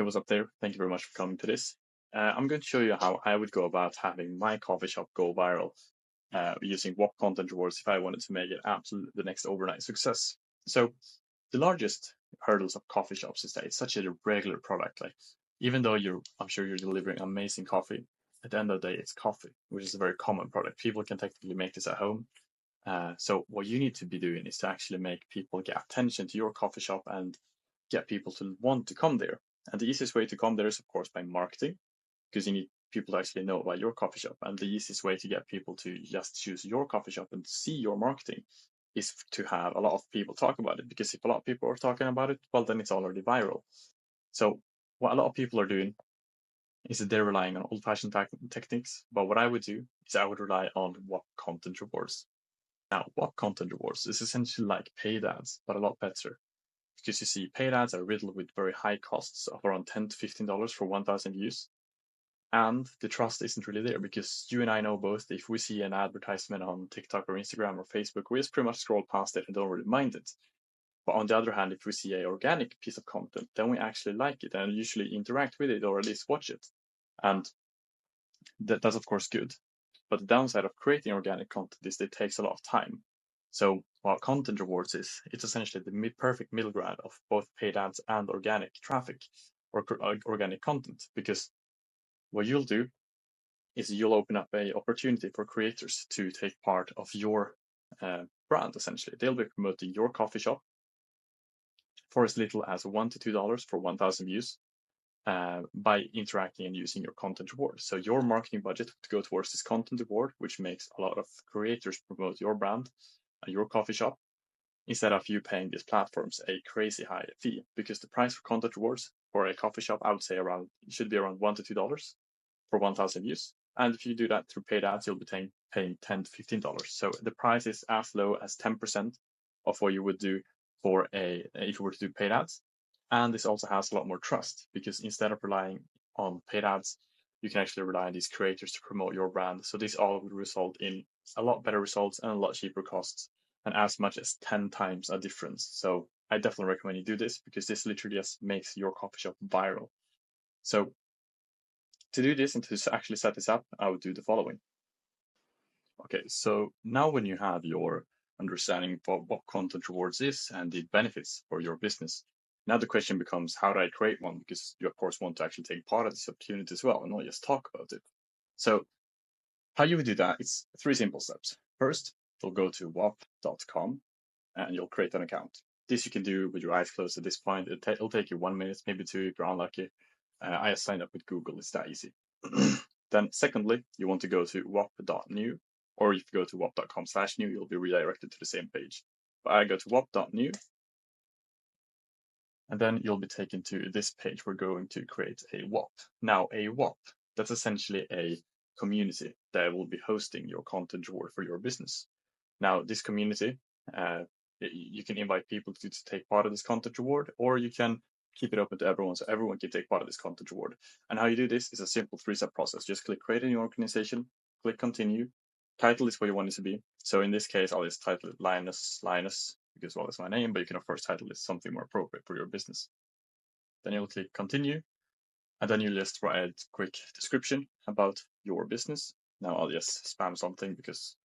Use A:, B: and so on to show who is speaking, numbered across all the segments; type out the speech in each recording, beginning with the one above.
A: Hey, what's up there? Thank you very much for coming to this. I'm going to show you how I would go about having my coffee shop go viral using Whop Content Rewards if I wanted to make it absolutely the next overnight success. So the largest hurdles of coffee shops is that it's such a regular product. Like even though I'm sure you're delivering amazing coffee, at the end of the day, it's coffee, which is a very common product. People can technically make this at home. So what you need to be doing is to actually make people get attention to your coffee shop and get people to want to come there. And the easiest way to come there is, of course, by marketing, because you need people to actually know about your coffee shop. And the easiest way to get people to just choose your coffee shop and see your marketing is to have a lot of people talk about it. Because if a lot of people are talking about it, well, then it's already viral. So what a lot of people are doing is that they're relying on old-fashioned techniques. But what I would do is I would rely on Whop Content Rewards. Now, Whop Content Rewards is essentially like paid ads, but a lot better. Because you see, paid ads are riddled with very high costs of around $10 to $15 for 1,000 views. And the trust isn't really there because you and I know both if we see an advertisement on TikTok or Instagram or Facebook, we just pretty much scroll past it and don't really mind it. But on the other hand, if we see an organic piece of content, then we actually like it and usually interact with it or at least watch it. And that's of course good. But the downside of creating organic content is that it takes a lot of time. So what Content Rewards is, it's essentially the perfect middle ground of both paid ads and organic traffic or organic content. Because what you'll do is you'll open up an opportunity for creators to take part of your brand, essentially. They'll be promoting your coffee shop for as little as $1 to $2 for 1,000 views by interacting and using your content reward. So your marketing budget to go towards this content reward, which makes a lot of creators promote your brand, your coffee shop, instead of you paying these platforms a crazy high fee. Because the price for content rewards for a coffee shop, I would say should be around $1 to $2 for 1,000 views. And if you do that through paid ads, you'll be paying $10 to $15. So the price is as low as 10% of what you would do for if you were to do paid ads. And this also has a lot more trust because instead of relying on paid ads, you can actually rely on these creators to promote your brand. So this all would result in a lot better results and a lot cheaper costs and as much as 10 times a difference. So I definitely recommend you do this because this literally just makes your coffee shop viral. So to do this and to actually set this up, I would do the following. Okay, so now when you have your understanding of what content rewards is and the benefits for your business, now the question becomes, how do I create one? Because you, of course, want to actually take part of this opportunity as well and not just talk about it. So how you would do that, it's 3 simple steps. First, you'll go to whop.com and you'll create an account. This you can do with your eyes closed at this point. It'll take you 1 minute, maybe 2 if you're unlucky. I signed up with Google, it's that easy. Then secondly, you want to go to whop.new, or if you go to whop.com/new, you'll be redirected to the same page. But I go to whop.new, and then you'll be taken to this page. We're going to create a Whop. Now, a Whop, that's essentially a community that will be hosting your content reward for your business. Now, this community, you can invite people to take part of this content reward, or you can keep it open to everyone so everyone can take part of this content reward. And how you do this is a simple 3-step process. Just click create a new organization, click continue. Title is what you want it to be. So in this case, I'll just title it Linus, because well, it's my name, but you can of course title it something more appropriate for your business. Then you'll click continue, and then you'll just write a quick description about your business. Now I'll just spam something because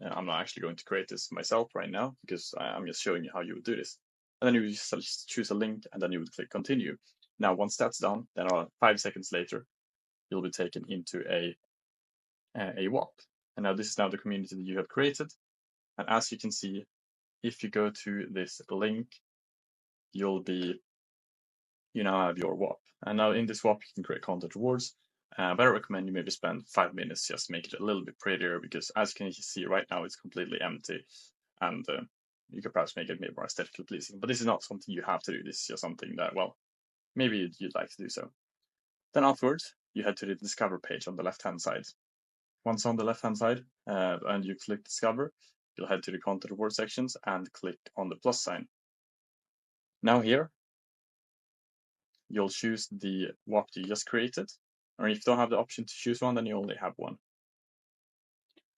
A: I'm not actually going to create this myself right now because I'm just showing you how you would do this. And then you just choose a link and then you would click continue. Now, once that's done, then 5 seconds later, you'll be taken into a Whop. And now this is now the community that you have created. And as you can see, if you go to this link, you now have your Whop. And now in this Whop, you can create content rewards. But I recommend you maybe spend 5 minutes just to make it a little bit prettier because as you can see right now, it's completely empty. And you could perhaps make it maybe more aesthetically pleasing. But this is not something you have to do. This is just something that, well, maybe you'd like to do so. Then afterwards, you head to the Discover page on the left-hand side. Once on the left-hand side and you click Discover, you'll head to the Content Reward sections and click on the plus sign. Now here, you'll choose the Whop you just created. Or if you don't have the option to choose one, then you only have one.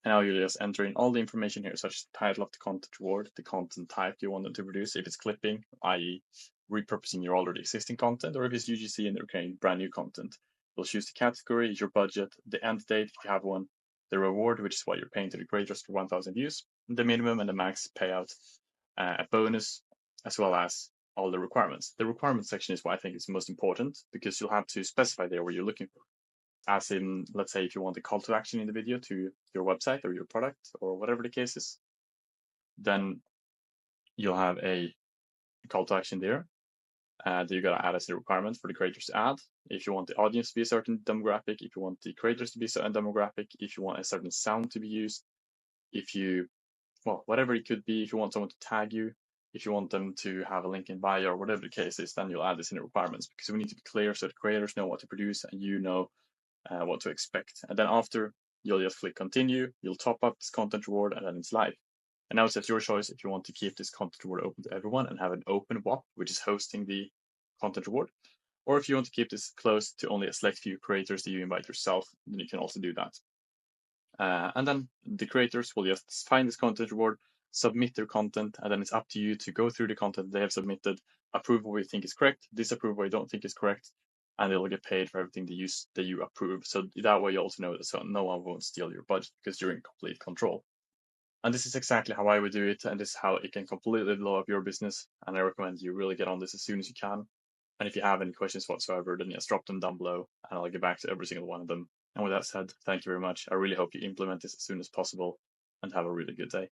A: And now you'll just enter in all the information here, such as the title of the content reward, the content type you want them to produce, if it's clipping, i.e. repurposing your already existing content, or if it's UGC and they're creating brand new content. You'll choose the category, your budget, the end date if you have one, the reward, which is what you're paying to the creators for 1,000 views, the minimum and the max payout, a bonus, as well as all the requirements. The requirements section is what I think is most important, because you'll have to specify there what you're looking for. As in, let's say if you want a call to action in the video to your website or your product or whatever the case is, then you'll have a call to action there that you gotta add as a requirement for the creators to add. If you want the audience to be a certain demographic, if you want the creators to be a certain demographic, if you want a certain sound to be used, if you, well, whatever it could be, if you want someone to tag you, if you want them to have a link in bio or whatever the case is, then you'll add this in the requirements, because we need to be clear so the creators know what to produce and you know what to expect. And then after, you'll just click continue, you'll top up this content reward, and then it's live. And now it's at your choice if you want to keep this content reward open to everyone and have an open Whop, which is hosting the content reward, or if you want to keep this closed to only a select few creators that you invite yourself, then you can also do that. And then the creators will just find this content reward, submit their content, and then it's up to you to go through the content they have submitted, approve what you think is correct, disapprove what you don't think is correct, and they'll get paid for everything that you approve. So that way you also know that so no one won't steal your budget because you're in complete control. And this is exactly how I would do it, and this is how it can completely blow up your business. And I recommend you really get on this as soon as you can. And if you have any questions whatsoever, then just drop them down below and I'll get back to every single one of them. And with that said, thank you very much. I really hope you implement this as soon as possible and have a really good day.